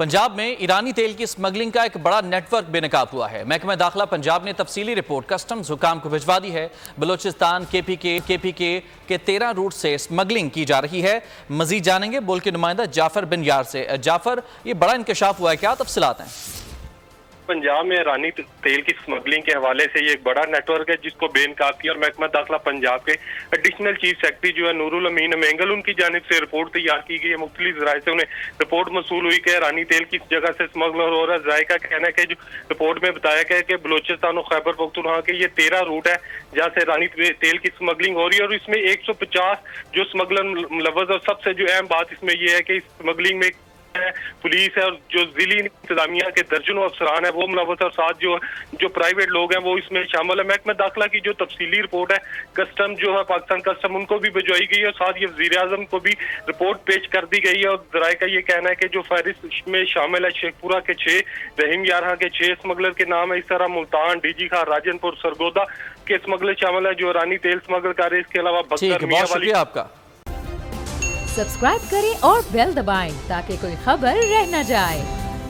پنجاب میں ایرانی تیل کی سمگلنگ کا ایک بڑا نیٹ ورک بے نقاب ہوا ہے۔ محکمہ داخلہ پنجاب نے تفصیلی رپورٹ کسٹمز حکام کو بھجوا دی ہے۔ بلوچستان کے پی کے 13 روٹ سے سمگلنگ کی جا رہی ہے۔ مزید جانیں گے ملک کے نمائندہ جعفر بن یار سے۔ جعفر، یہ بڑا انکشاف ہوا ہے، کیا تفصیلات ہیں؟ پنجاب میں ایرانی تیل کی سمگلنگ کے حوالے سے یہ ایک بڑا نیٹ ورک ہے جس کو بے نقاب کیا، اور محکمہ داخلہ پنجاب کے ایڈیشنل چیف سیکرٹری جو ہے نور الامین مینگل، ان کی جانب سے رپورٹ تیار کی گئی ہے۔ مختلف ذرائع سے انہیں رپورٹ موصول ہوئی کہ ایرانی تیل کس جگہ سے سمگل ہو رہا ہے۔ ذرائع کا کہنا ہے کہ جو رپورٹ میں بتایا گیا ہے کہ بلوچستان اور خیبر پختونخوا کے یہ 13 روٹ ہے جہاں سے ایرانی تیل کی سمگلنگ ہو رہی ہے، اور اس میں 150 جو سمگلر ملوث، اور سب سے جو اہم بات اس میں یہ ہے کہ اس سمگلنگ میں پولیس ہے اور جو ضلعی انتظامیہ کے درجنوں افسران ہیں وہ ملوث ہے، اور ساتھ جو پرائیویٹ لوگ ہیں وہ اس میں شامل ہے۔ محکمہ داخلہ کی جو تفصیلی رپورٹ ہے کسٹم جو ہے پاکستان کسٹم، ان کو بھی بھجوائی گئی ہے، اور ساتھ یہ وزیر اعظم کو بھی رپورٹ پیش کر دی گئی ہے۔ اور ذرائع کا یہ کہنا ہے کہ جو فہرست میں شامل ہے شیخ پورہ کے 6، رحیم یارہ کے 6 اسمگلر کے نام ہے، اس طرح ملتان، ڈی جی خان، راجن پور، سرگودا کے اسمگلر شامل ہے جو ایرانی تیل اسمگل کر رہے ہیں۔ اس کے علاوہ بہت شکریہ آپ کا۔ سبسکرائب کریں اور بیل دبائیں تاکہ کوئی خبر رہ نہ جائے۔